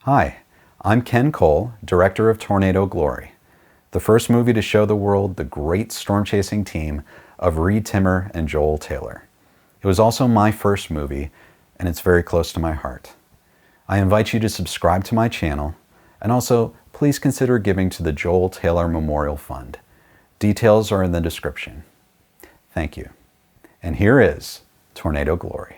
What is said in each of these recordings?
Hi, I'm Ken Cole, director of Tornado Glory, the first movie to show the world the great storm chasing team of Reed Timmer and Joel Taylor. It was also my first movie, and it's very close to my heart. I invite you to subscribe to my channel, and also please consider giving to the Joel Taylor Memorial Fund. Details are in the description. Thank you. And here is Tornado Glory.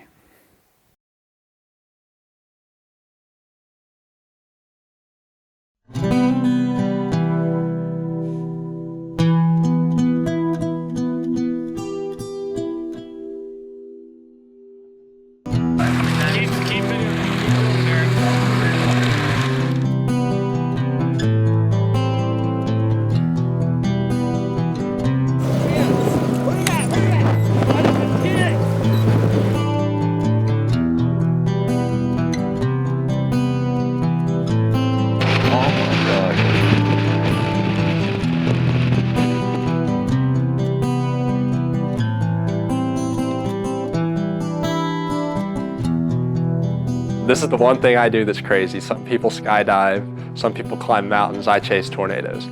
This is the one thing I do that's crazy. Some people skydive, some people climb mountains. I chase tornadoes.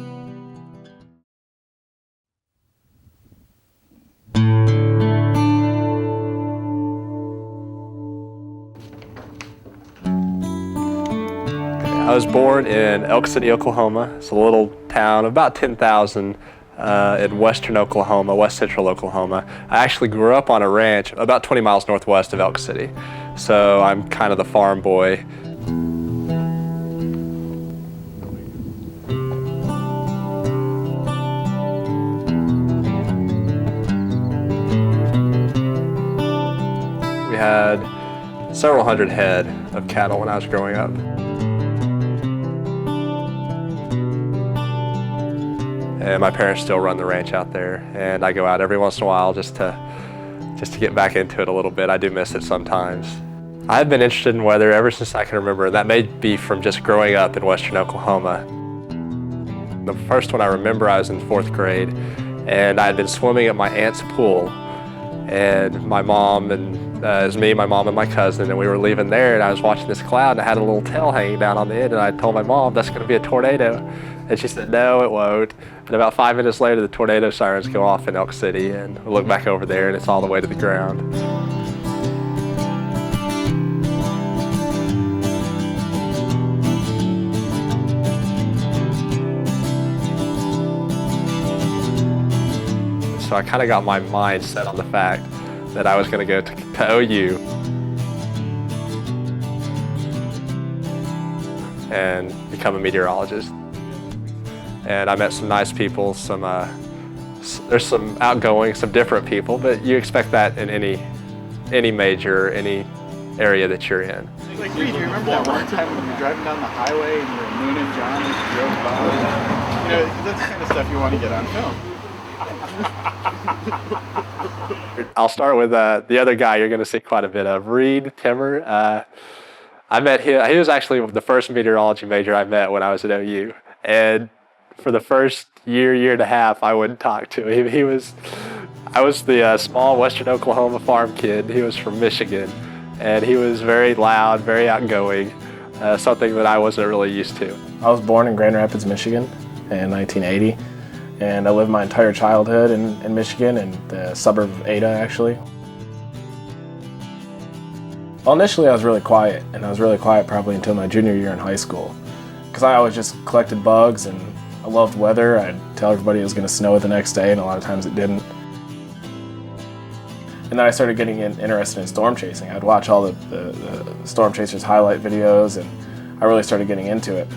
I was born in Elk City, Oklahoma. It's a little town of about 10,000 in western Oklahoma, west central Oklahoma. I actually grew up on a ranch about 20 miles northwest of Elk City. So I'm kind of the farm boy. We had several hundred head of cattle when I was growing up. And my parents still run the ranch out there, and I go out every once in a while just to get back into it a little bit. I do miss it sometimes. I've been interested in weather ever since I can remember. That may be from just growing up in western Oklahoma. The first one I remember, I was in 4th grade, and I had been swimming at my aunt's pool, and my mom and it was me, my mom, and my cousin, and we were leaving there, and I was watching this cloud, and I had a little tail hanging down on the end, and I told my mom, that's going to be a tornado. And she said, no, it won't. And about 5 minutes later, the tornado sirens go off in Elk City, and we look back over there, and it's all the way to the ground. So I kind of got my mind set on the fact that I was going to go to OU and become a meteorologist. And I met some nice people, there's some outgoing, some different people, but you expect that in any major, any area that you're in. Like, Reed, do you remember that one time when you were driving down the highway and you were mooning John as you drove by? You know, that's the kind of stuff you want to get on film. I'll start with the other guy you're going to see quite a bit of, Reed Timmer. I met him, he was actually the first meteorology major I met when I was at OU. And for the first year and a half, I wouldn't talk to him. I was the small western Oklahoma farm kid. He was from Michigan, and he was very loud, very outgoing, something that I wasn't really used to. I was born in Grand Rapids, Michigan in 1980, and I lived my entire childhood in Michigan, in the suburb of Ada, actually. Well, initially I was really quiet, and I was really quiet probably until my junior year in high school, because I always just collected bugs, and I loved weather. I'd tell everybody it was going to snow the next day, and a lot of times it didn't. And then I started getting interested in storm chasing. I'd watch all the storm chasers highlight videos, and I really started getting into it.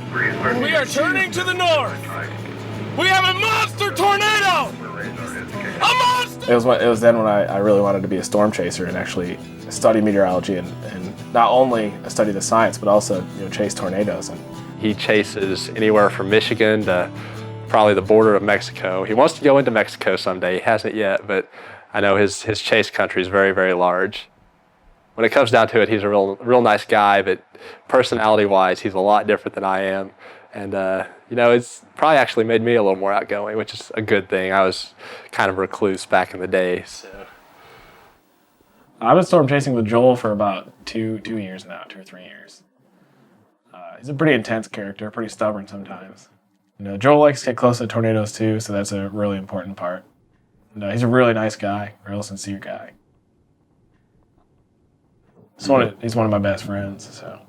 We are turning to the north. We have a monster tornado! A monster! It was then when I really wanted to be a storm chaser and actually study meteorology and not only study the science, but also chase tornadoes. And he chases anywhere from Michigan to probably the border of Mexico. He wants to go into Mexico someday. He hasn't yet, but I know his chase country is very, very large. When it comes down to it, he's a real nice guy, but personality-wise, he's a lot different than I am. And it's probably actually made me a little more outgoing, which is a good thing. I was kind of a recluse back in the day. So I've been storm chasing with Joel for about 2 years now, 2 or 3 years. He's a pretty intense character, pretty stubborn sometimes. Joel likes to get close to tornadoes too, so that's a really important part. He's a really nice guy, real sincere guy. He's one of my best friends, so.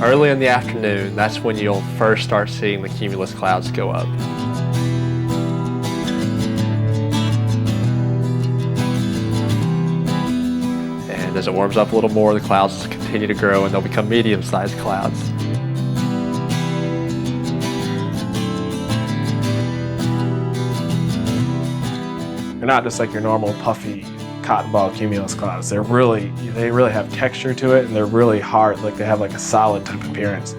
Early in the afternoon, that's when you'll first start seeing the cumulus clouds go up. And as it warms up a little more, the clouds continue to grow and they'll become medium-sized clouds. They're not just like your normal puffy cotton ball cumulus clouds. They really have texture to it, and they're really hard. Like they have like a solid type appearance.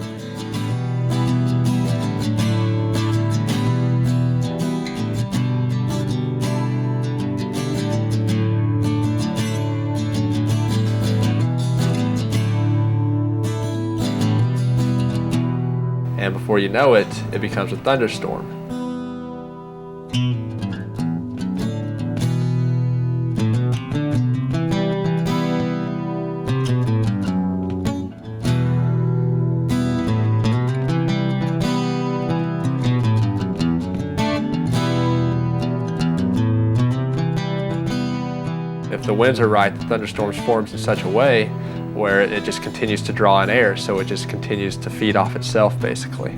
And before you know it, it becomes a thunderstorm. If the winds are right, the thunderstorm forms in such a way where it just continues to draw in air, so it just continues to feed off itself, basically.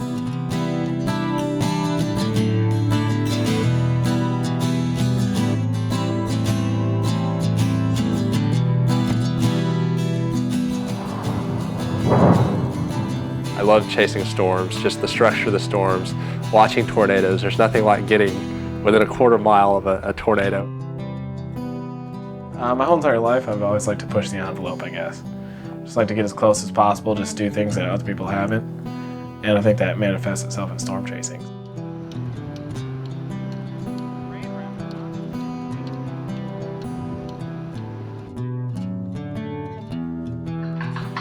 I love chasing storms, just the structure of the storms, watching tornadoes. There's nothing like getting within a quarter mile of a tornado. My whole entire life, I've always liked to push the envelope, I guess. Just like to get as close as possible, just do things that other people haven't. And I think that manifests itself in storm chasing.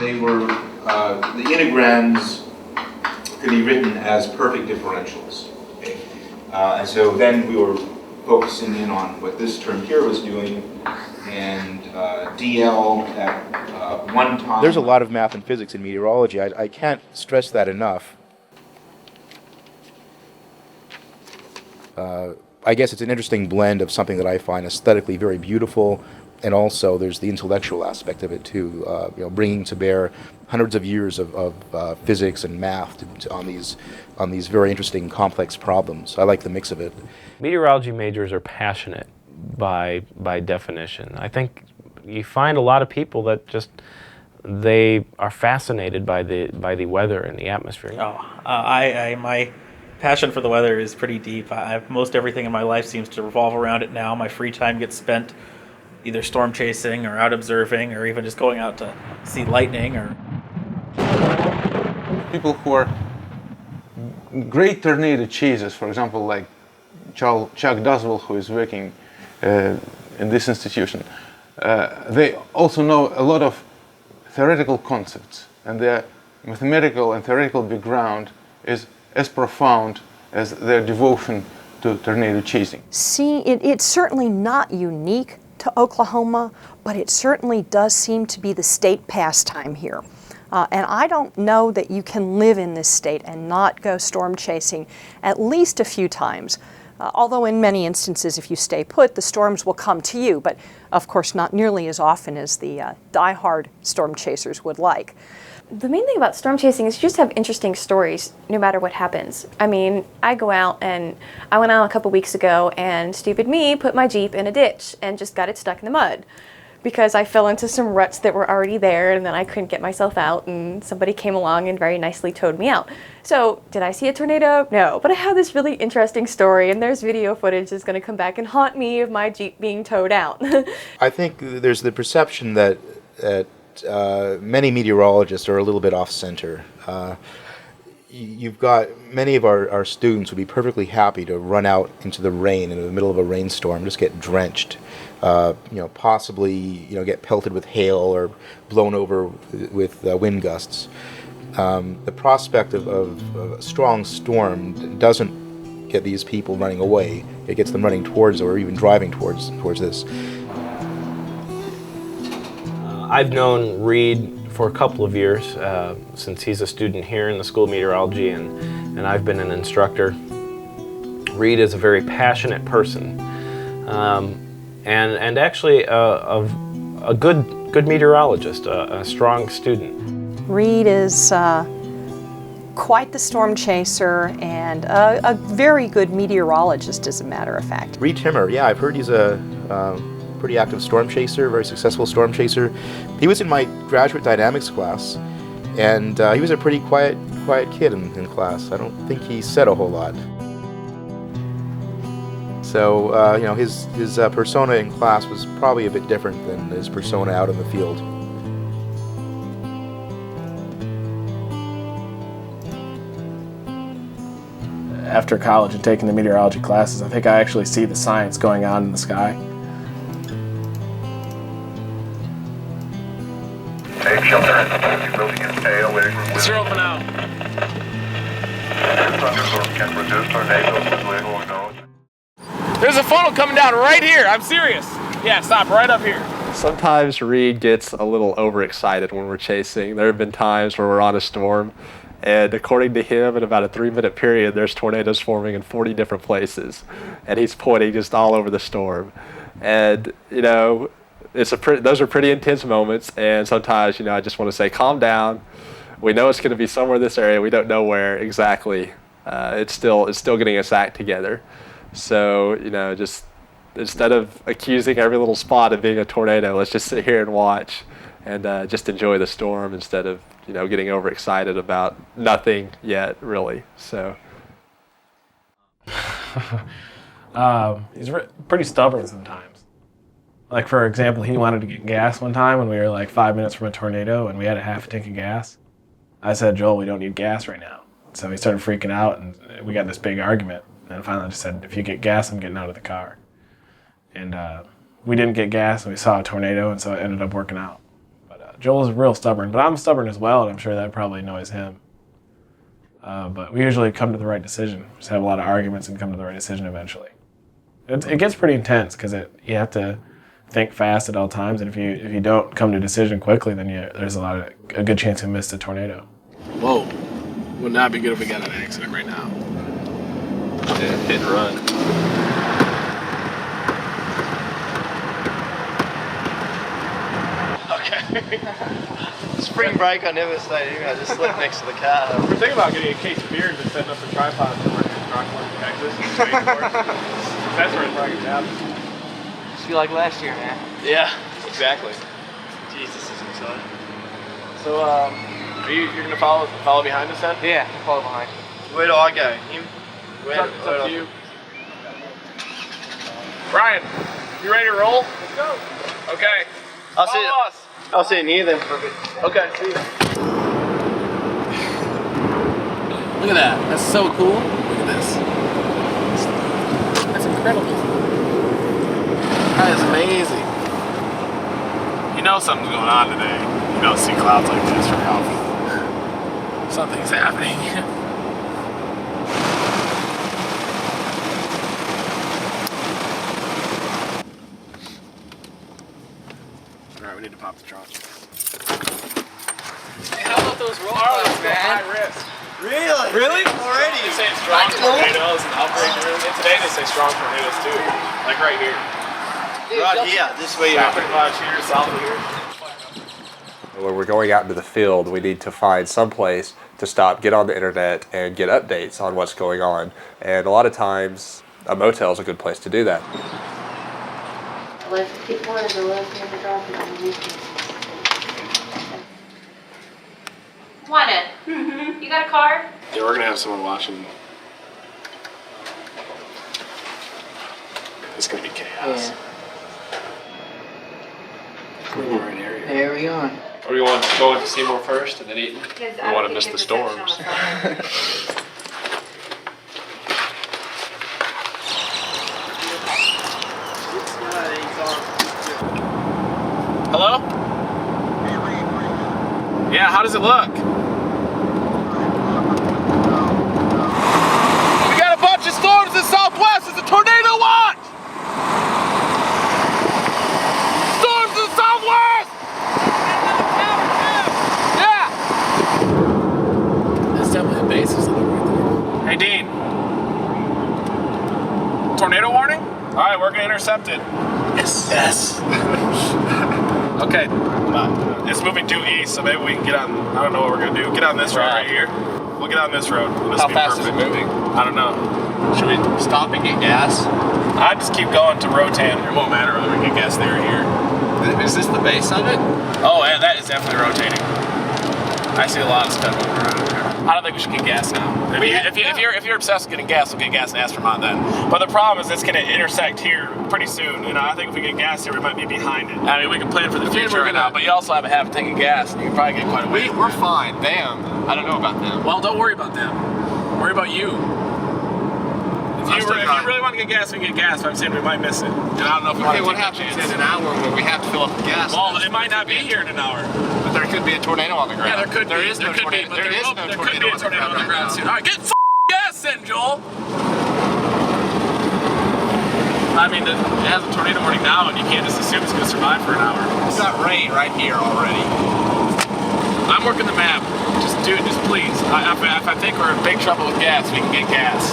They were, the integrams could be written as perfect differentials. Okay? And so then we were focusing in on what this term here was doing, and DL at one time. There's a lot of math and physics in meteorology. I can't stress that enough. I guess it's an interesting blend of something that I find aesthetically very beautiful, and also there's the intellectual aspect of it too. Bringing to bear hundreds of years of physics and math on these very interesting, complex problems. I like the mix of it. Meteorology majors are passionate by definition. I think you find a lot of people that they are fascinated by the weather and the atmosphere. My passion for the weather is pretty deep. Most everything in my life seems to revolve around it now. My free time gets spent either storm chasing or out observing or even just going out to see lightning. Or people who are great tornado chasers, for example, like Chuck Doswell, who is working in this institution, they also know a lot of theoretical concepts, and their mathematical and theoretical background is as profound as their devotion to tornado chasing. See, it's certainly not unique to Oklahoma, but it certainly does seem to be the state pastime here. And I don't know that you can live in this state and not go storm chasing at least a few times. Although in many instances, if you stay put, the storms will come to you, but of course not nearly as often as the die-hard storm chasers would like. The main thing about storm chasing is you just have interesting stories no matter what happens. I mean, I go out, and I went out a couple weeks ago, and stupid me put my Jeep in a ditch and just got it stuck in the mud. because I fell into some ruts that were already there, and then I couldn't get myself out, and somebody came along and very nicely towed me out. So did I see a tornado? No, but I have this really interesting story, and there's video footage that's going to come back and haunt me of my Jeep being towed out. I think there's the perception that many meteorologists are a little bit off-center. You've got many of our students would be perfectly happy to run out into the rain in the middle of a rainstorm, just get drenched, possibly get pelted with hail or blown over with wind gusts. The prospect of a strong storm doesn't get these people running away. It gets them running towards or even driving towards this. I've known Reed for a couple of years, since he's a student here in the School of Meteorology, and I've been an instructor. Reed is a very passionate person, and actually a good meteorologist, a strong student. Reed is quite the storm chaser and a very good meteorologist, as a matter of fact. Reed Timmer, yeah, I've heard he's a pretty active storm chaser, very successful storm chaser. He was in my graduate dynamics class, and he was a pretty quiet kid in class. I don't think he said a whole lot. So his persona in class was probably a bit different than his persona out in the field. After college and taking the meteorology classes, I think I actually see the science going on in the sky. Zero for now. There's a funnel coming down right here. I'm serious. Yeah, stop right up here. Sometimes Reed gets a little overexcited when we're chasing. There have been times where we're on a storm, and according to him, in about a 3-minute period, there's tornadoes forming in 40 different places, and he's pointing just all over the storm. And those are pretty intense moments, and sometimes I just want to say, calm down. We know it's going to be somewhere in this area. We don't know where exactly. It's still getting its act together. So just instead of accusing every little spot of being a tornado, let's just sit here and watch, and just enjoy the storm instead of getting overexcited about nothing yet, really. So he's pretty stubborn sometimes. Like, for example, he wanted to get gas one time when we were like 5 minutes from a tornado and we had a half a tank of gas. I said, Joel, we don't need gas right now. So he started freaking out, and we got this big argument. And finally I just said, if you get gas, I'm getting out of the car. And we didn't get gas, and we saw a tornado, and so it ended up working out. But Joel's real stubborn, but I'm stubborn as well, and I'm sure that probably annoys him. But we usually come to the right decision. Just have a lot of arguments and come to the right decision eventually. It gets pretty intense because you have to think fast at all times, and if you don't come to a decision quickly, then there's a good chance you'll miss the tornado. Whoa, would not be good if we got in an accident right now. Yeah, hit and run. Okay. Spring break, I never stayed here. I just slept next to the car. We're thinking about getting a case of beer and just setting up a tripod somewhere in Rockland, Texas. That's where it's probably happening. Just feel like last year, man. Yeah, exactly. Jeez, this is exciting. So, you're gonna follow behind us then? Yeah, I'll follow behind. Where do I go? Him? It's up to you. Brian, you ready to roll? Let's go. Okay. I'll sit near them for a bit. Okay, see you. Look at that. That's so cool. Look at this. That's incredible. That is amazing. You know something's going on today. You don't see clouds like this very often. Something's happening. Alright, we need to pop the trunk. Hey, how about those roll clouds, man? High risk. Really? Really? Already? They say strong tornadoes and upgrade rooms. And today they say strong tornadoes too. Like right here. Right here, this way. Pretty much here, south of here. When we're going out into the field, we need to find some place to stop, get on the internet, and get updates on what's going on. And a lot of times, a motel is a good place to do that. lift. People wanted to lift, never drop it on the weekends. Come on in. You got a car? Yeah, we're gonna have someone watching. It's gonna be chaos. Yeah. We're in the right area. There we are. Or do you want to go into Seymour first and then Eaton? We want to miss the storms. Hello? Yeah, how does it look? We got a bunch of storms in the southwest. It's a tornado watch! Storms in the southwest! Yeah! That's definitely a basis of it right there. Hey, Dean. Tornado warning? All right, we're gonna intercept it. Yes. Yes. Okay. It's moving due east, so maybe we can get on. I don't know what we're gonna do. Get on this road right here. We'll get on this road. How fast is it moving? I don't know. Should we stop and get gas? I just keep going to Rotan. It won't matter whether we get gas there or here. Is this the base of it? Oh, yeah, that is definitely rotating. I see a lot of stuff moving around there. I don't think we should get gas now. If you're obsessed with getting gas, we'll get gas in Astronaut then. But the problem is it's going to intersect here pretty soon. You know, I think if we get gas here, we might be behind it. I mean, we can plan for the future right now, but you also have a half tank of gas, and you can probably get quite a way. We're fine. Them. I don't know about them. Well, don't worry about them. Worry about you. If you really want to get gas, we can get gas, but I'm saying we might miss it. And I don't know if we want to what take happens in an hour when we have to fill up the gas? Well, it might not be here in an hour. But there could be a tornado on the ground. Yeah, there could be. There is no tornado. There is no tornado on the ground soon. All right, get gas then, Joel. I mean, it has a tornado warning now, and you can't just assume it's going to survive for an hour. It's got rain right here already. I'm working the map. Just do it, just please. If I think we're in big trouble with gas, we can get gas.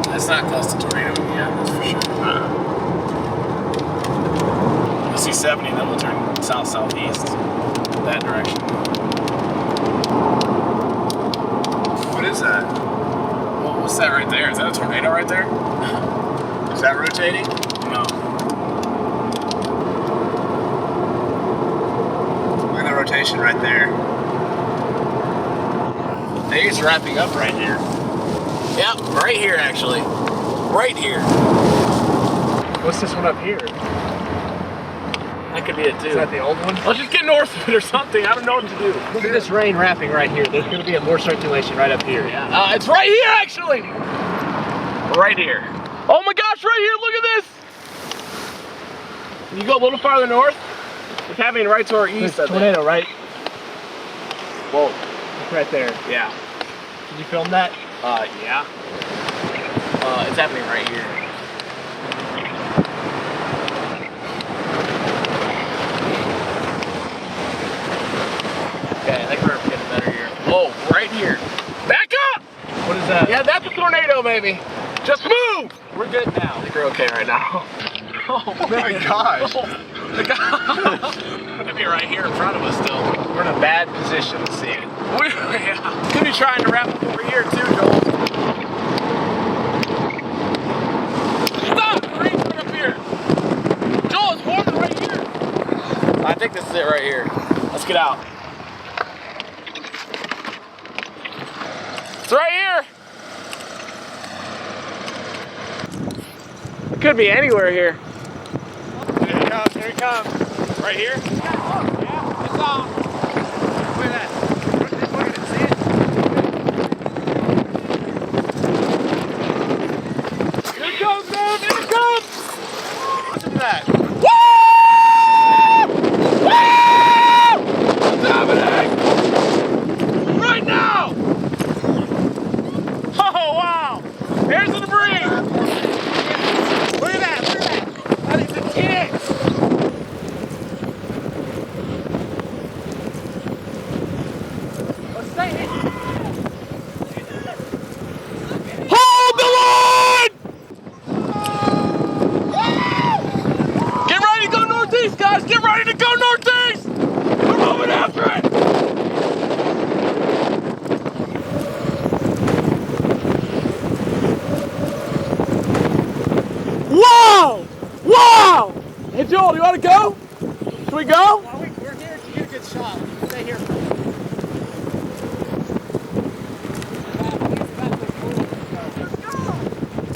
It's not close to tornado yet, that's for sure. We'll see 70, then we'll turn south-southeast, that direction. What is that? What's that right there? Is that a tornado right there? Is that rotating? No. Look at the rotation right there. I think it's wrapping up right here. Yep, right here actually. Right here. What's this one up here? That could be it too. Is that the old one? Let's just get north of it or something. I don't know what to do. Look at this rain wrapping right here. There's going to be more circulation right up here. Yeah. It's right here actually. Right here. Oh my gosh, right here. Look at this. Can you go a little farther north? It's happening right to our east. There's a tornado, right? Whoa. Look right there. Yeah. Did you film that? Yeah. It's happening right here. Okay, I think we're getting better here. Oh, right here. Back up! What is that? Yeah, that's a tornado, baby. Just move! We're good now. I think we're okay right now. Oh my gosh. It'd be right here in front of us still. We're in a bad position to see it. Yeah. Could be trying to wrap up over here too, Joel. Stop! The rain's right up here. Joel, it's warmer right here. I think this is it right here. Let's get out. It's right here. It could be anywhere here. Here it comes, here it comes. Right here? Yeah, look, yeah, it's on. Look at that. Look at it, see it? Here it comes, man, here it comes! Listen to that. Woo! Woo! What's happening? Right now! Oh, wow! Here's the debris! Look at that, look at that! That is intense! Let's stay in. Hold the line! Joel, do you want to go? Can we go? Well, we're here to get a good shot. Stay here.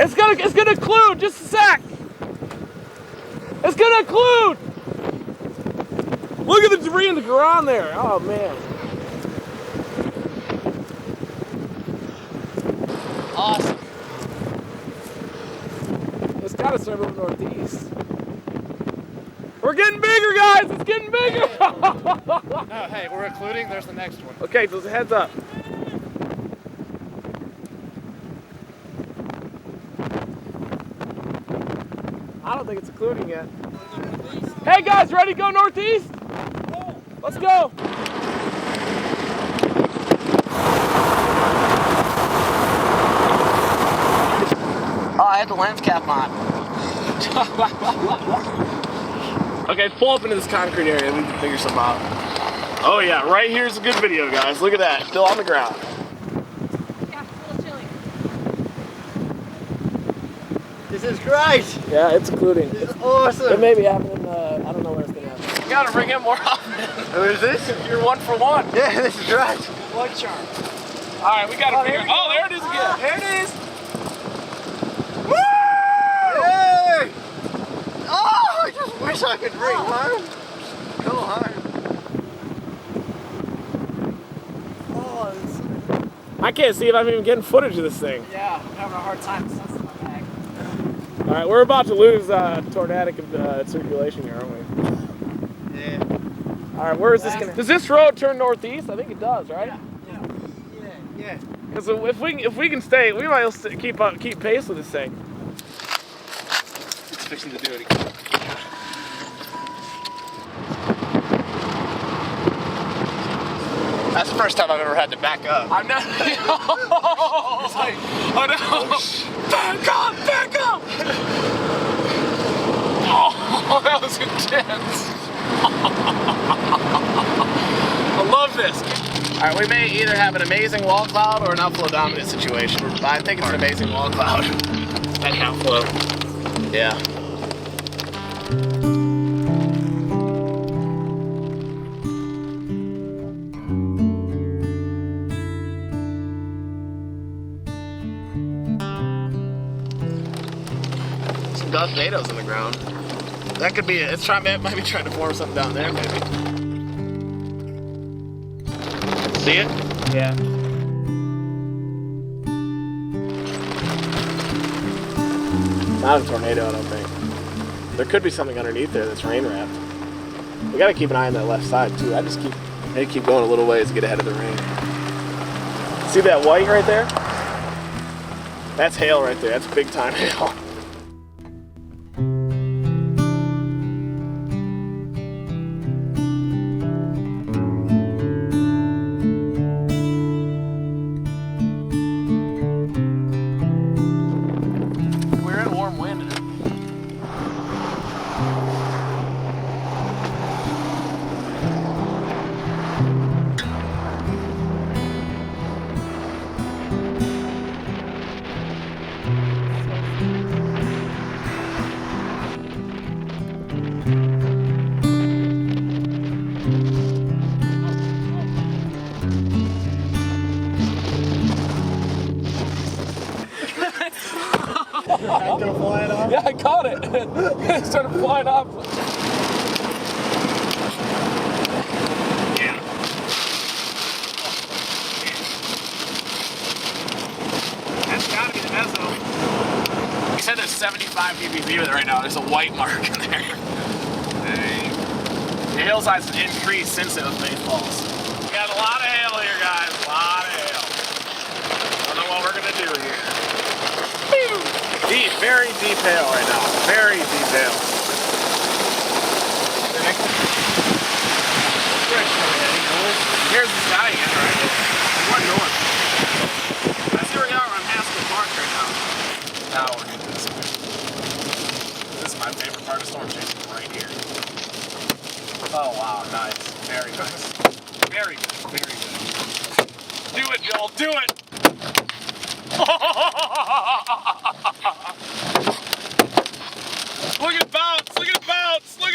It's gonna occlude, just a sec. It's gonna occlude. Look at the debris in the ground there. Oh man. Awesome. It's gotta start moving northeast. We're getting bigger, guys. It's getting bigger. No, hey, we're occluding. There's the next one. Okay, so heads up. I don't think it's occluding yet. Hey guys, ready to go northeast? Let's go. Oh, I had the lens cap on. Okay, pull up into this concrete area and we can figure something out. Oh yeah, right here's a good video, guys. Look at that, still on the ground. Yeah, a little chilly. This is great. Yeah, it's occluding. This is awesome. It may be happening, I don't know where it's gonna happen. You gotta bring in more often. Who is this? You're 1 for 1. Yeah, this is great. One charm. All right, we gotta figure. Oh, there it is again. There it is. Hey! Oh, I just wish I could bring home. Go home. Oh, this... I can't see if I'm even getting footage of this thing. Yeah, I'm having a hard time. This is my bag. All right, we're about to lose tornadic circulation here, aren't we? Yeah. All right, where is this gonna? Does this road turn northeast? I think it does, right? Yeah. Because if we can stay, we might as well keep pace with this thing. It's fixing to do it again. That's the first time I've ever had to back up. I'm not. It's like, Oh no! Back up! Oh, that was intense. I love this. All right, we may either have an amazing wall cloud or an outflow dominant situation. I think it's an amazing wall cloud. That outflow. Yeah. Some tornadoes in the ground. That could be it. It might be trying to form something down there, maybe. See it? Yeah. Not a tornado, I don't think. There could be something underneath there that's rain wrapped. We gotta keep an eye on that left side too. I just keep going a little ways to get ahead of the rain. See that white right there? That's hail right there. That's big time hail. Gonna fly it off? Yeah, I caught it. It started flying off. Yeah. That's gotta be the meso. He said there's 75 dBV with it right now. There's a white mark in there. Dang. The hail size has increased since it was baseballs. We got a lot of hail here, guys. A lot of hail. I don't know what we're gonna do here. Deep, very deep hail right now. Very deep hail. Here's the sky again, right? We're north. I see where we are on Haskell Park right now. Now we're getting this way. This is my favorite part of storm chasing, right here. Oh wow, nice. Very nice. Very good, very good. Do it, Joel, do it! Look at bounce! Look at bounce! Look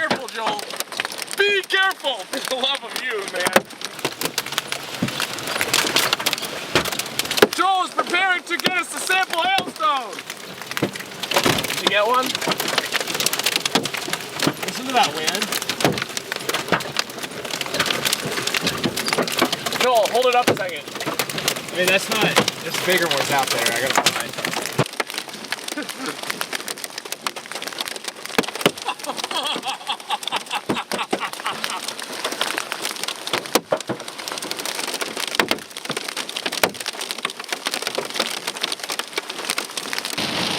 careful, Joel. Be careful, for the love of you, man. Joel is preparing to get us a sample hailstone. Did you get one? Listen to that wind. Joel, hold it up a second. I mean, that's not, there's bigger ones out there, I gotta find.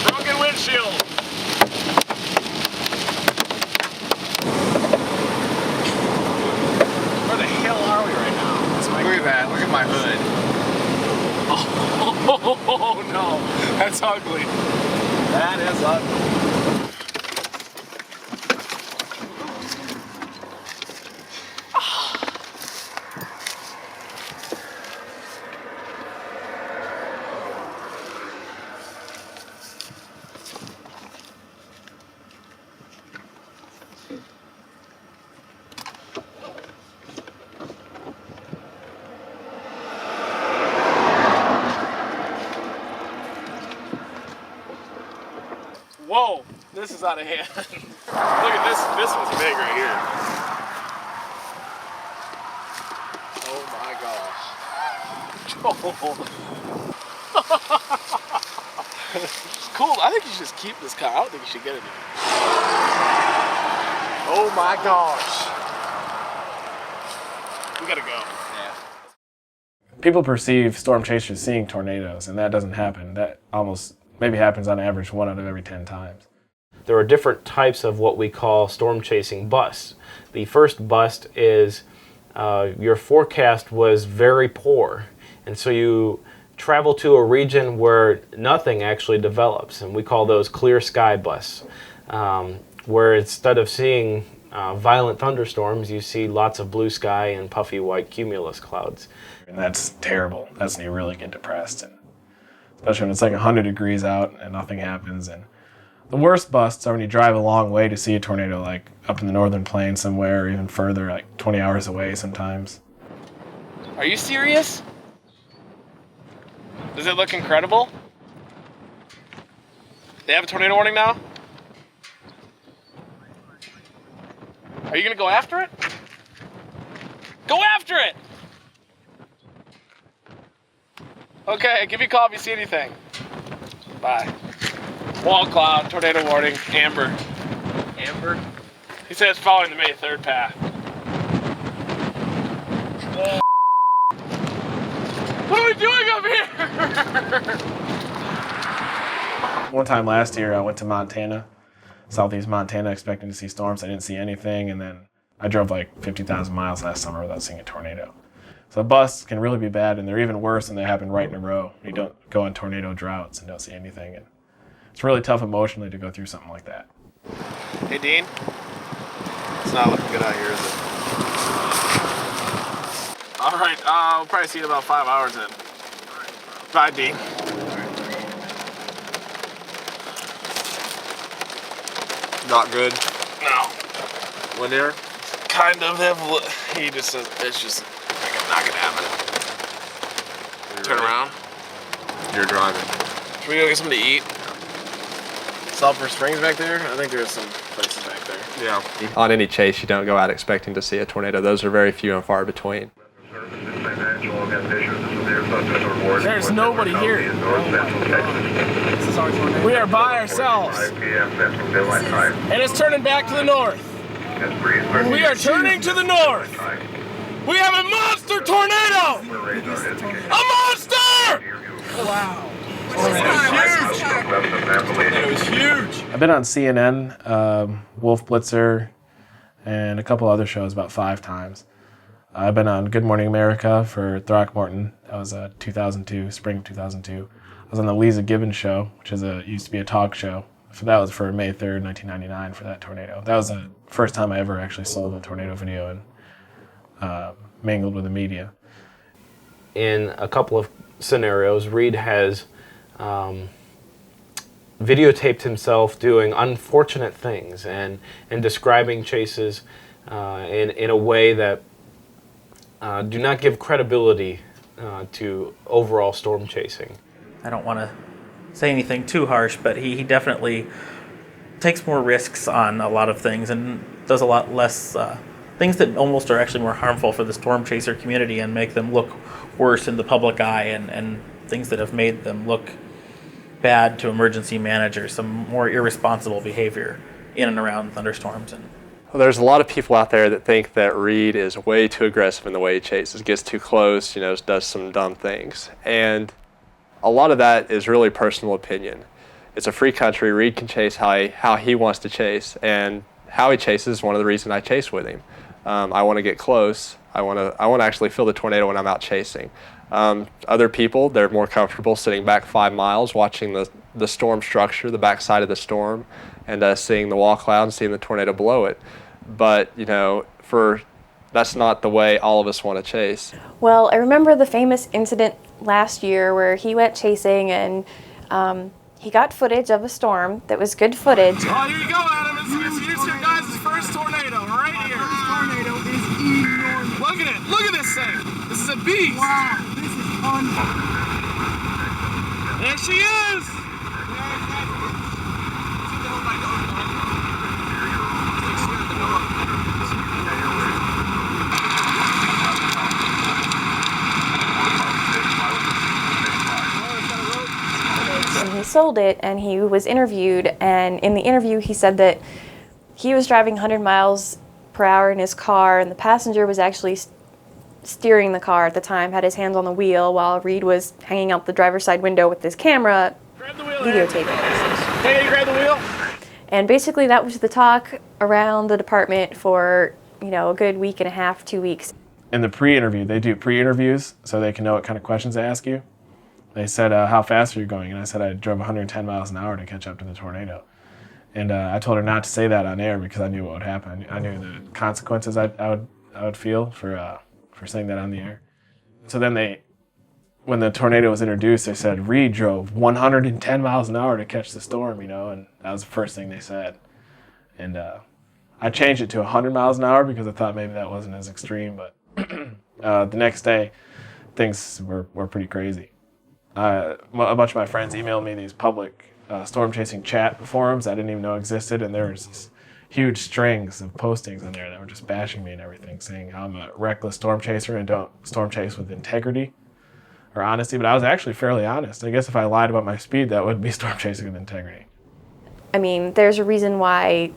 Broken windshield. Where the hell are we right now? Look at that, look at my hood. Oh no, that's ugly. That is ugly. Whoa, this is out of hand. Look at this one's big right here. Oh my gosh. It's cool. I think you should just keep this car. I don't think you should get it. Oh my gosh. We gotta go. Yeah. People perceive storm chasers seeing tornadoes, and that doesn't happen. That almost maybe happens on average 1 out of every 10 times. There are different types of what we call storm chasing busts. The first bust is your forecast was very poor, and so you travel to a region where nothing actually develops, and we call those clear sky busts, where instead of seeing violent thunderstorms, you see lots of blue sky and puffy white cumulus clouds. And that's terrible. That's when you really get depressed, and especially when it's like 100 degrees out and nothing happens. And the worst busts are when you drive a long way to see a tornado, like up in the northern plains somewhere, or even further, like 20 hours away sometimes. Are you serious? Does it look incredible? They have a tornado warning now? Are you gonna go after it? Go after it! Okay, give me a call if you see anything. Bye. Wall cloud, tornado warning, amber. Amber? He says following the May 3rd path. Oh. What are we doing up here? One time last year, I went to Montana, southeast Montana, expecting to see storms. I didn't see anything, and then I drove like 50,000 miles last summer without seeing a tornado. So busts can really be bad, and they're even worse when they happen right in a row. You don't go on tornado droughts and don't see anything. And it's really tough emotionally to go through something like that. Hey, Dean. It's not looking good out here, is it? All right, we'll probably see you in about 5 hours then. Bye, Dean. Not good. No. Linear? Kind of. He just says it's just not gonna happen. Turn around. You're driving. Should we go get something to eat? Sulphur Springs back there? I think there's some places back there. Yeah. On any chase, you don't go out expecting to see a tornado. Those are very few and far between. There's nobody here. We are by ourselves. And it's turning back to the north. We are turning to the north. We have a monster tornado! A monster! Wow. It was huge. I've been on CNN, Wolf Blitzer, and a couple other shows about 5 times. I've been on Good Morning America for Throckmorton. That was 2002, spring of 2002. I was on the Lisa Gibbons Show, which is used to be a talk show. That was for May 3rd, 1999 for that tornado. That was the first time I ever actually sold a tornado video and mingled with the media. In a couple of scenarios, Reed has videotaped himself doing unfortunate things and describing chases in a way that do not give credibility to overall storm chasing. I don't want to say anything too harsh, but he definitely takes more risks on a lot of things and does a lot less things that almost are actually more harmful for the storm chaser community and make them look worse in the public eye, and things that have made them look bad to emergency managers, some more irresponsible behavior in and around thunderstorms. And well, there's a lot of people out there that think that Reed is way too aggressive in the way he chases, gets too close, does some dumb things. And a lot of that is really personal opinion. It's a free country. Reed can chase how he wants to chase, and how he chases is one of the reasons I chase with him. I want to get close. I want to actually feel the tornado when I'm out chasing. Other people, they're more comfortable sitting back 5 miles, watching the storm structure, the backside of the storm, and seeing the wall cloud and seeing the tornado below it. But that's not the way all of us want to chase. Well, I remember the famous incident last year where he went chasing and he got footage of a storm that was good footage. Oh, here you go, Adam. Here's your guys' first tornado right here. This tornado is enormous. Look at it. Look at this thing. This is a beast. Wow, this is unbelievable. There she is. And he sold it, and he was interviewed, and in the interview he said that he was driving 100 miles per hour in his car, and the passenger was actually steering the car at the time, had his hands on the wheel, while Reed was hanging out the driver's side window with his camera, videotaping. Hey, grab the wheel. And basically that was the talk around the department for, a good week and a half, 2 weeks. In the pre-interview, they do pre-interviews so they can know what kind of questions they ask you. They said, how fast are you going? And I said I drove 110 miles an hour to catch up to the tornado. And I told her not to say that on air because I knew what would happen. I knew the consequences I would feel for saying that on the air. So then when the tornado was introduced, they said, Reed drove 110 miles an hour to catch the storm, and that was the first thing they said. And I changed it to 100 miles an hour because I thought maybe that wasn't as extreme, but the next day, things were pretty crazy. A bunch of my friends emailed me these public storm chasing chat forums I didn't even know existed, and there was these huge strings of postings in there that were just bashing me and everything, saying I'm a reckless storm chaser and don't storm chase with integrity or honesty. But I was actually fairly honest. I guess if I lied about my speed, that would be storm chasing with integrity. I mean, there's a reason why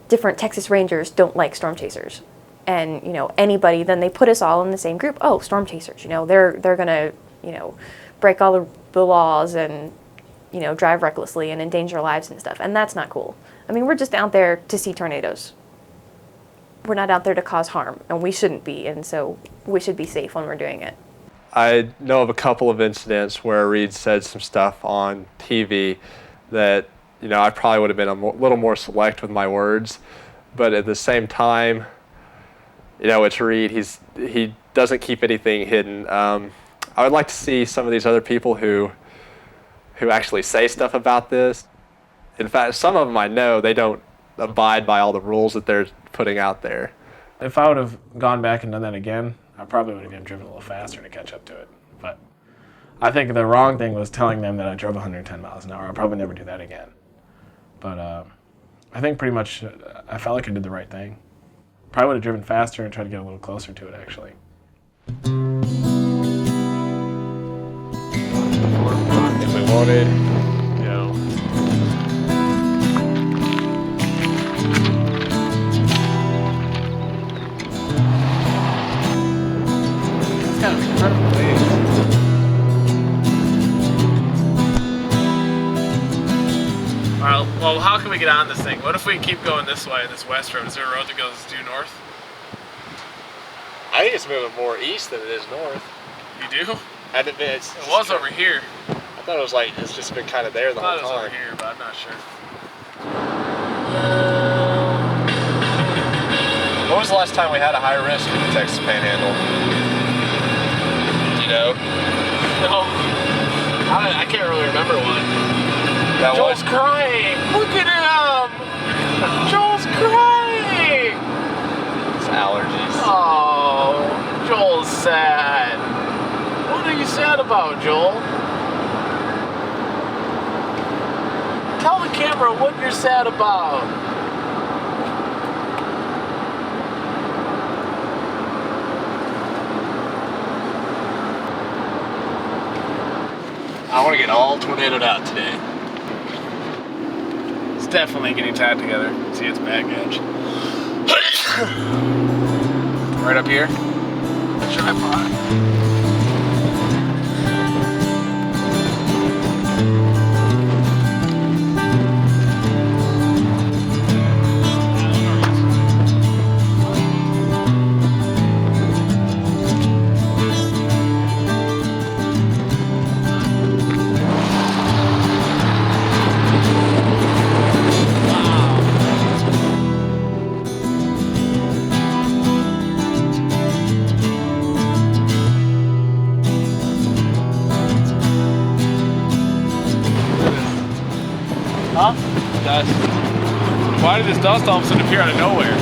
different Texas Rangers don't like storm chasers. And, anybody, then they put us all in the same group. Oh, storm chasers, they're going to, break all the laws and, drive recklessly and endanger lives and stuff. And that's not cool. I mean, we're just out there to see tornadoes. We're not out there to cause harm, and we shouldn't be. And so we should be safe when we're doing it. I know of a couple of incidents where Reed said some stuff on TV that, I probably would have been a little more select with my words. But at the same time, it's Reed. He doesn't keep anything hidden. I would like to see some of these other people who actually say stuff about this. In fact, some of them I know, they don't abide by all the rules that they're putting out there. If I would have gone back and done that again, I probably would have driven a little faster to catch up to it. But I think the wrong thing was telling them that I drove 110 miles an hour. I'll probably never do that again. But I think pretty much I felt like I did the right thing. Probably would have driven faster and tried to get a little closer to it, actually. If we wanted, It's kind of incredible waves. Alright, well, how can we get on this thing? What if we keep going this way, this west road? Is there a road that goes due north? I think it's moving more east than it is north. You do? It was over here. I thought it was it's just been kind of there the whole time. I thought it was over here, but I'm not sure. When was the last time we had a high risk in the Texas Panhandle? Do you know? No. I can't really remember one. Joel's crying. Look at him. Joel's crying. It's allergies. Oh, Joel's sad. What are you sad about, Joel? Tell the camera what you're sad about. I want to get all tornadoed out today. It's definitely getting tied together. See its back edge. Right up here. Tripod. Huh? Dust. Why did this dust all of a sudden appear out of nowhere?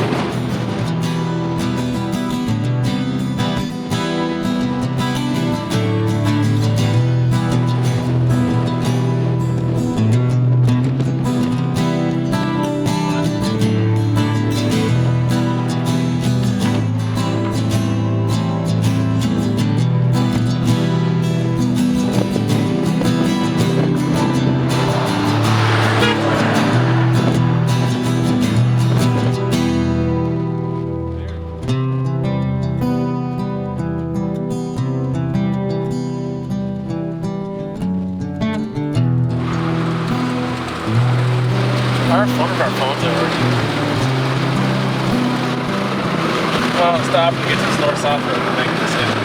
One of our phones are working. Well, stop and get to this north-south road and make a decision.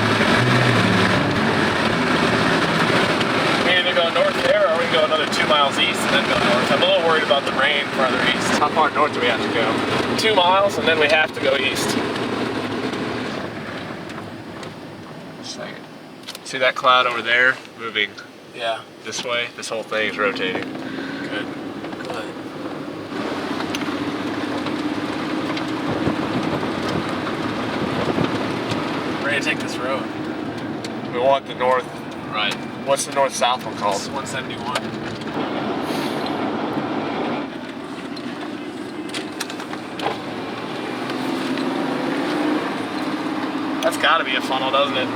We either go north there or we can go another 2 miles east and then go north. I'm a little worried about the rain farther east. How far north do we have to go? 2 miles and then we have to go east. Second. See that cloud over there moving Yeah. this way? This whole thing is rotating. Good. Good. Ready to take this road. We want the north. Right. What's the north-south one called? It's 171. That's gotta be a funnel, doesn't it?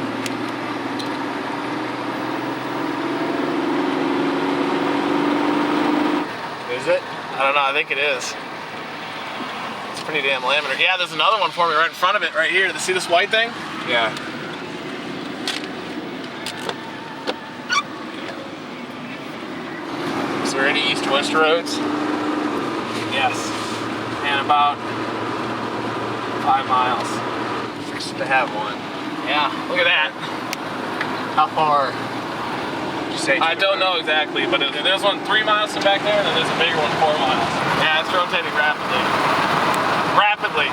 Is it? I don't know, I think it is. It's pretty damn laminar. Yeah, there's another one for me right in front of it, right here. See this white thing? Yeah. Is there any east-west roads? Yes. And about 5 miles. Fixing to have one. Yeah, look at that. How far? Did you say? I don't know exactly, but there's one 3 miles from back there, and then there's a bigger one 4 miles. Yeah, it's rotating rapidly. Rapidly.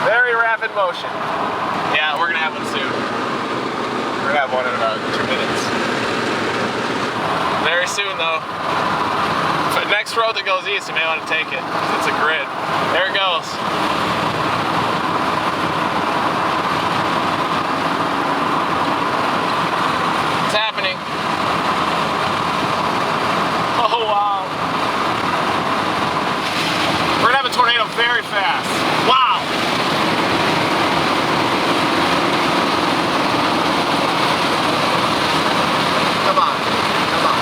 Very rapid motion. Yeah, we're gonna have one soon. We're gonna have one in about 2 minutes. Very soon, though. For the next road that goes east, you may want to take it. It's a grid. There it goes. It's happening. Oh, wow. We're gonna have a tornado very fast. Wow. Come on. Come on.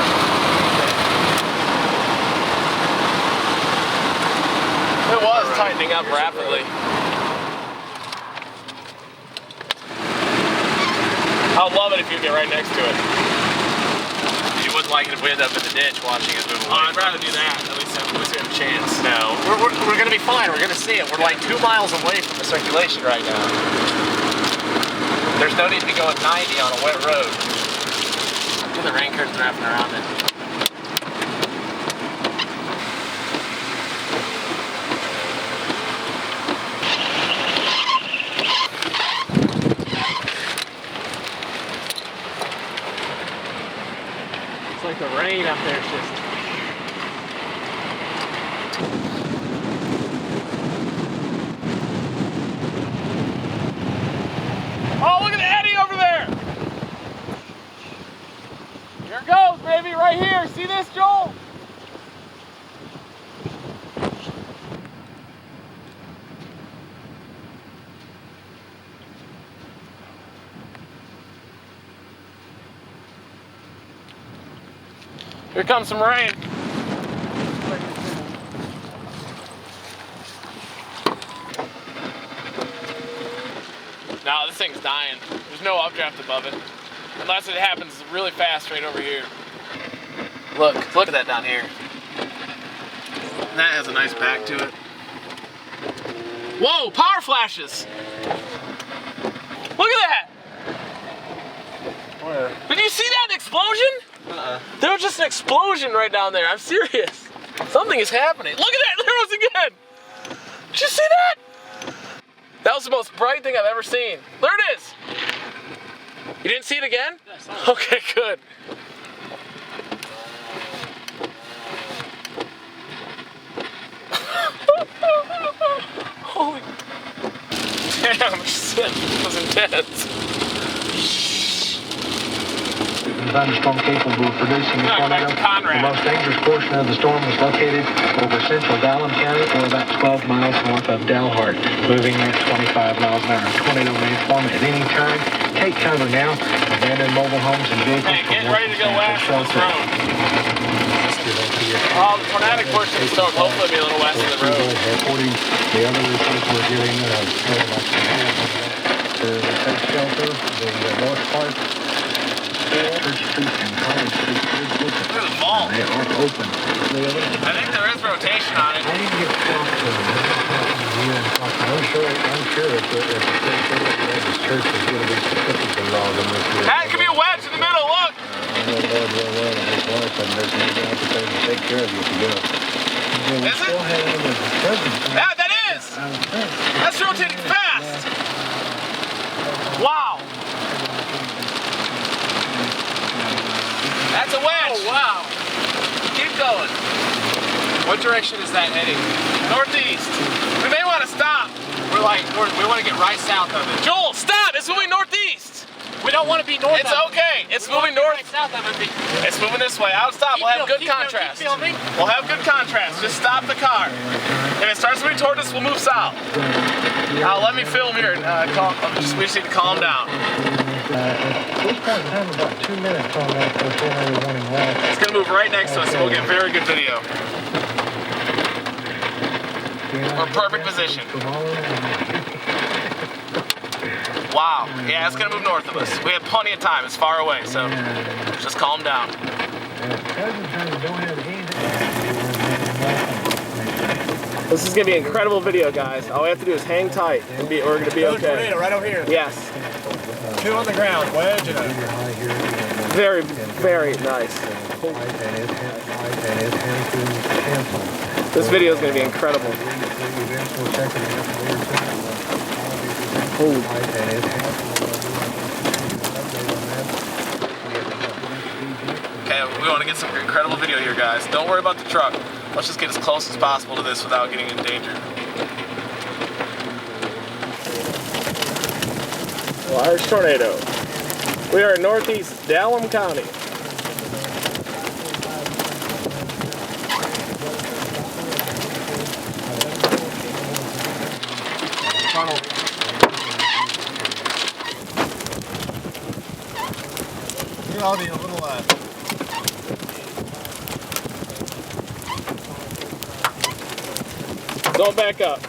It was tightening up rapidly. I'd love it if you get right next to it. You wouldn't like it if we ended up in the ditch watching it move away. Oh, I'd rather do that. At least we have a chance. No, we're gonna be fine. We're gonna see it. We're like 2 miles away from the circulation right now. There's no need to be going 90 on a wet road. Do the rain curtains wrapping around it. It's like the rain rain up there. It's just. Oh, look at the eddy over there! Here it goes, baby, right here. See this, Joel? Here comes some rain. No, this thing's dying. There's no updraft above it. Unless it happens really fast right over here. Look at that down here. And that has a nice back to it. Whoa, power flashes! Look at that! Where? Did you see that explosion? There was just an explosion right down there. I'm serious. Something is happening. Look at that! There it was again! Did you see that? That was the most bright thing I've ever seen. There it is! You didn't see it again? Yeah, I saw it. Okay, good. Holy... Damn, shit. That was intense. Thunderstorm capable of producing a tornado. The most dangerous portion of the storm is located over central Dallam County, or about 12 miles north of Dalhart, moving at 25 miles an hour. Tornado may form at any time. Take cover now. Abandoned mobile homes and vehicles. Hey, get ready to go west of this road. Oh, the tornadic portion of the storm hopefully be a little west of the road. The other reports we're getting to take shelter, the north part. Church Street and College Street. Look at the ball. They are open. I think there is rotation on it. I need to get talked to them. I'm sure if this church is going to be specific involved in this. That could be a wedge in the middle, look! There's no opportunity to take care of you if you go. Is it? Yeah, that is! That's rotating fast! Wow! That's a wedge! Oh, wow! Keep going. What direction is that heading? Northeast. We may want to stop. We want to get right south of it. Joel, stop! It's moving northeast! We don't want to be north. It's okay. It's moving north. Right south of it. It's moving this way. I'll stop. We'll have good contrast. We'll have good contrast. Just stop the car. If it starts moving toward us, we'll move south. Now let me film here. We just need to calm down. At this point in time, about 2 minutes on that tornado warning left. It's going to move right next to us, and we'll get very good video. We're perfect position. Wow. Yeah, it's going to move north of us. We have plenty of time. It's far away, so just calm down. This is going to be an incredible video, guys. All we have to do is hang tight, and we're going to be okay. Tornado right over here. Yes. 2 on the ground, wedge and a... Very, very nice. This video is going to be incredible. Okay, we want to get some incredible video here, guys. Don't worry about the truck. Let's just get as close as possible to this without getting in danger. Large tornado. We are in northeast Dallam County. I'll be a little Don't back up.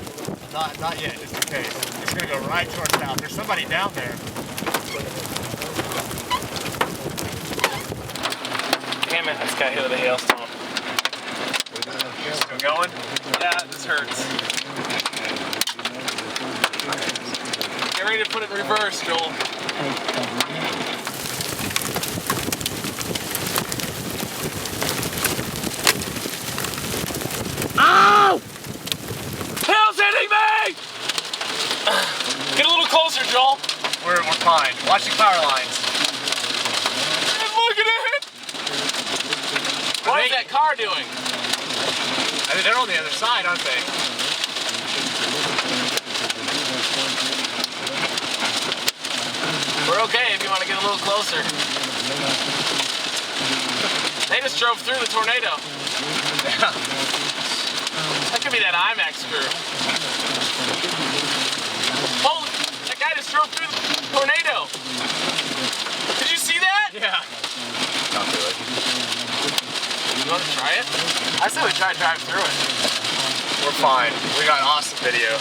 Not yet, just in case. It's gonna go right towards south. There's somebody down there. Damn it, I just got hit with a hailstone. Still going? Yeah, this hurts. Get ready to put it in reverse, Joel. Ow! Hail's hitting me! Get a little closer, Joel. We're fine. Watch the power lines. Look at it! car doing? I mean, they're on the other side, aren't they? We're okay if you want to get a little closer. They just drove through the tornado. Yeah. That could be that IMAX crew. Holy, that guy just drove through the tornado. Did you see that? Yeah. Don't do it. You want to try it? I said we try to drive through it. We're fine. We got awesome video.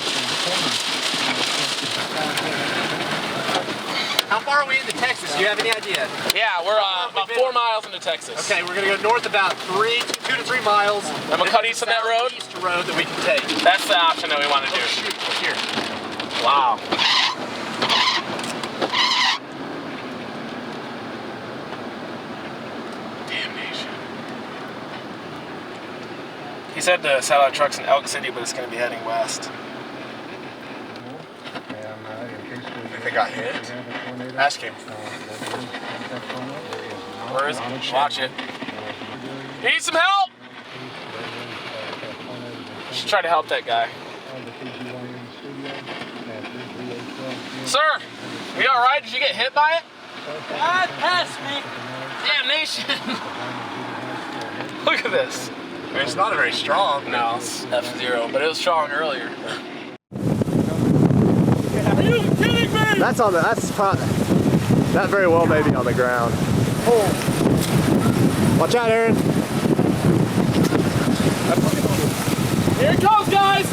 How far are we into Texas? Do you have any idea? Yeah, we're about 4 miles into Texas. Okay, we're gonna go north about 2 to 3 miles. And we'll cut east on that road? East road that we can take. That's the option that we want to do. Shoot, look here. Wow. Damnation. He said to sell out trucks in Elk City, but it's going to be heading west. Think they got hit? Ask him. Where is he? Watch it. You need some help? Should try to help that guy. Sir, are you alright? Did you get hit by it? God, pass me. Damnation. Look at this. I mean, it's not very strong. No, it's F0, but it was strong earlier. Are you kidding me? That's on the, that very well may be on the ground. Oh. Watch out, Aaron. Here it goes, guys.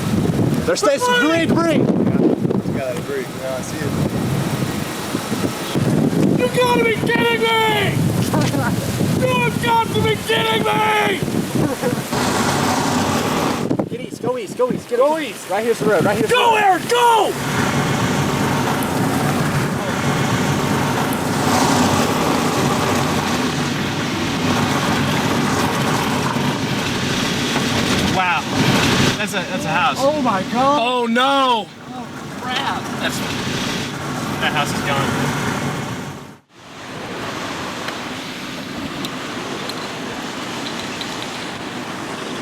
There's stays some green debris. Yeah, that debris. Yeah, I see it. You gotta be kidding me! You've got to be kidding me! Get east, go east, go east, go east. Right here's the road, right here's the road. Go, Aaron, go! Wow. That's a house. Oh my God. Oh no! Oh crap. That house is gone.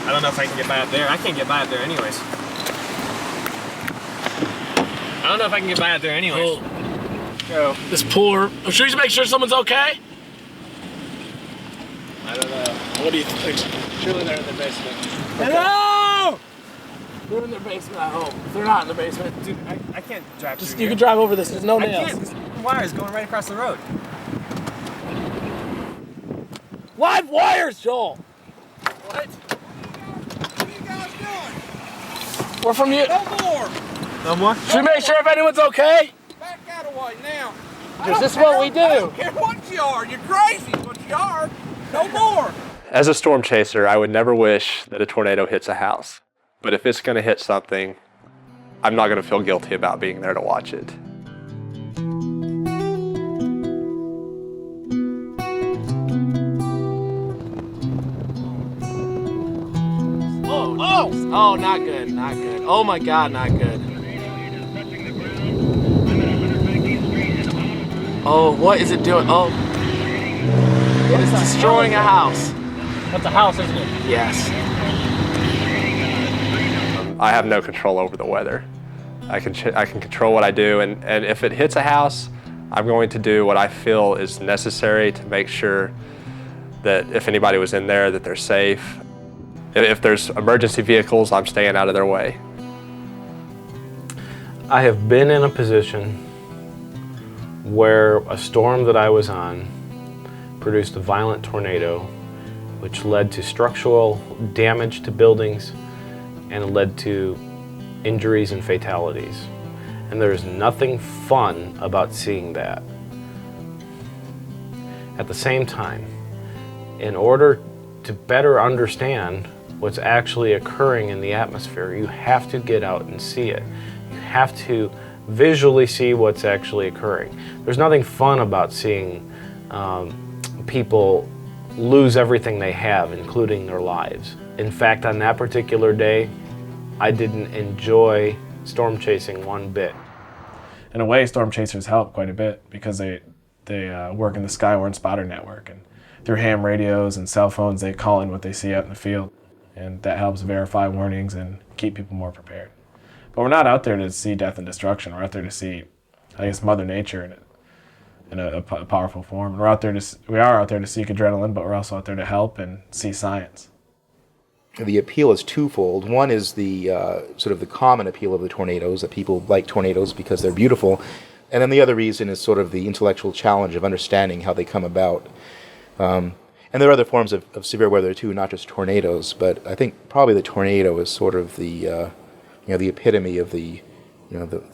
I don't know if I can get by up there. I can't get by up there anyways. I don't know if I can get by up there anyways. Go. This poor. Should we make sure someone's okay? I don't know. What do you think? Surely they're in the basement. Hello! They're in their basement, I hope. If they're not in the basement, Dude, I can't drive just through you here. can drive over this. There's no I nails. can't. This wire's going right across the road. Live wires, Joel. What? What are you guys doing? We're from you. No more. No more? Should we make sure if anyone's okay? Back out of way now. Is this what we do? I don't care what you are. You're crazy what you are. No more. As a storm chaser, I would never wish that a tornado hits a house. But if it's going to hit something, I'm not going to feel guilty about being there to watch it. Oh, not good, not good. Oh my God, not good. Oh, what is it doing? Oh, it is destroying a house. That's a house, isn't it? Yes. I have no control over the weather. I can control what I do, and if it hits a house, I'm going to do what I feel is necessary to make sure that if anybody was in there, that they're safe. If there's emergency vehicles, I'm staying out of their way. I have been in a position where a storm that I was on produced a violent tornado, which led to structural damage to buildings and led to injuries and fatalities. And there's nothing fun about seeing that. At the same time, in order to better understand what's actually occurring in the atmosphere, you have to get out and see it. You have to visually see what's actually occurring. There's nothing fun about seeing people lose everything they have, including their lives. In fact, on that particular day, I didn't enjoy storm chasing one bit. In a way, storm chasers help quite a bit because they work in the Skywarn spotter network, and through ham radios and cell phones, they call in what they see out in the field. And that helps verify warnings and keep people more prepared. But we're not out there to see death and destruction. We're out there to see, I guess, Mother Nature in a powerful form. And we are out there to seek adrenaline, but we're also out there to help and see science. The appeal is twofold. One is the sort of the common appeal of the tornadoes, that people like tornadoes because they're beautiful. And then the other reason is sort of the intellectual challenge of understanding how they come about. And there are other forms of severe weather too, not just tornadoes, but I think probably the tornado is sort of the the epitome of the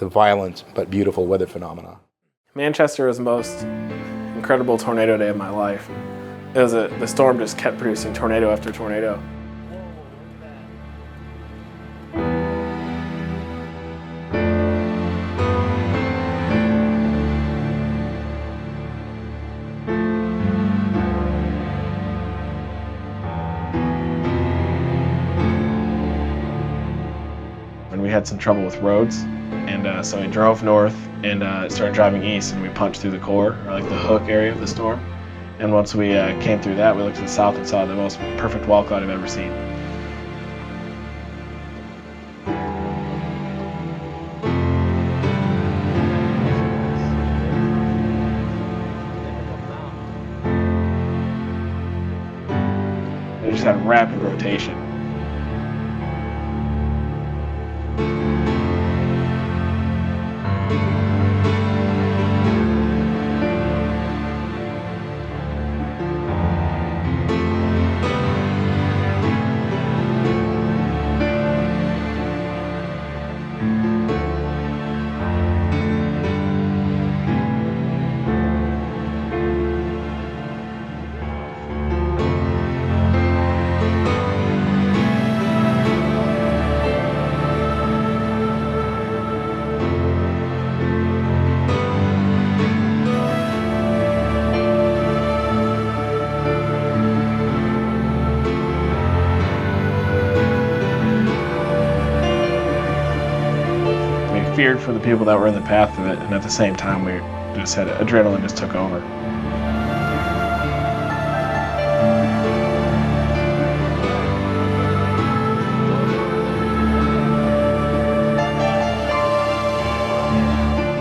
violent but beautiful weather phenomena. Manchester was the most incredible tornado day of my life. The storm just kept producing tornado after tornado. We had some trouble with roads, and so we drove north and started driving east, and we punched through the core, or like the hook area of the storm. And once we came through that, we looked to the south and saw the most perfect wall cloud I've ever seen. It just had rapid rotation. Feared for the people that were in the path of it, and at the same time we just had adrenaline just took over.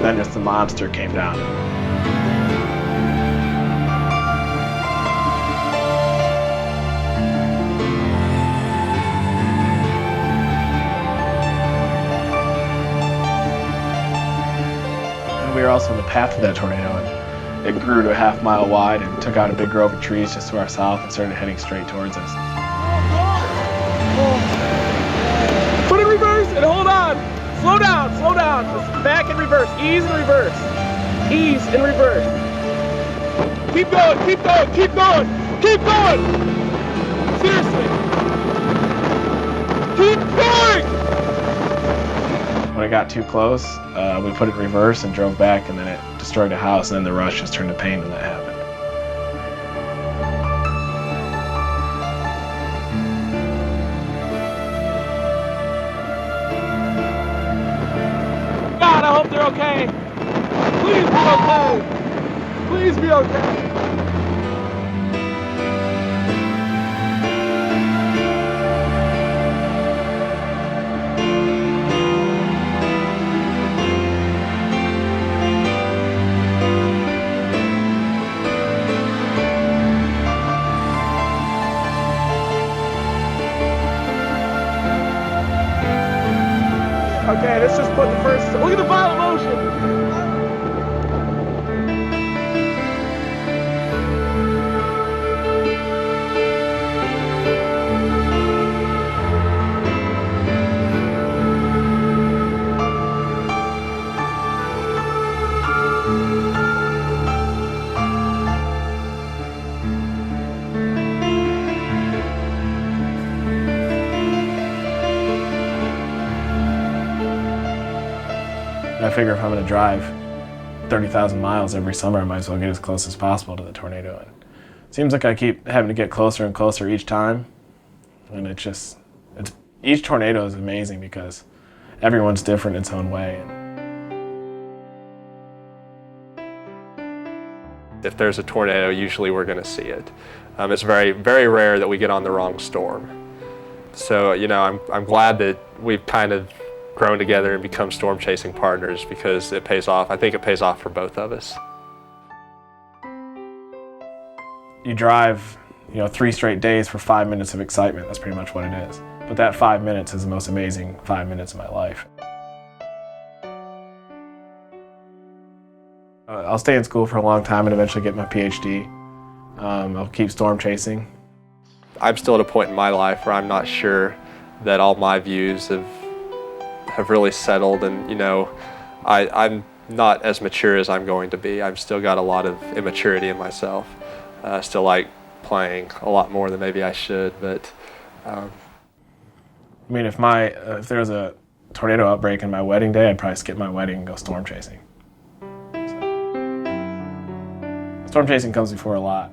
Then just the monster came down. We were also in the path of that tornado, and it grew to a half-mile wide and took out a big grove of trees just to our south and started heading straight towards us. Put in reverse and hold on. Slow down, slow down. Just back and reverse. Ease and reverse. Ease and reverse. Keep going, keep going, keep going, keep going. Seriously. Keep going. When it got too close, we put it in reverse and drove back, and then it destroyed a house, and then the rush just turned to pain when that happened. God, I hope they're okay. Please be okay. Please be okay. Okay, let's just put the first. Look at the violent motion. I figure if I'm going to drive 30,000 miles every summer, I might as well get as close as possible to the tornado. And it seems like I keep having to get closer and closer each time. And each tornado is amazing because everyone's different in its own way. if there's a tornado, usually we're going to see it. It's very, very rare that we get on the wrong storm. So, you know, I'm glad that we've kind of grown together and become storm chasing partners, because it pays off. I think it pays off for both of us. You drive, you know, 3 straight days for 5 minutes of excitement. That's pretty much what it is. But that 5 minutes is the most amazing 5 minutes of my life. I'll stay in school for a long time and eventually get my PhD. I'll keep storm chasing. I'm still at a point in my life where I'm not sure that all my views have really settled, and, you know, I'm not as mature as I'm going to be. I've still got a lot of immaturity in myself. I still like playing a lot more than maybe I should, but I mean, if there was a tornado outbreak in my wedding day, I'd probably skip my wedding and go storm chasing. So, storm chasing comes before a lot.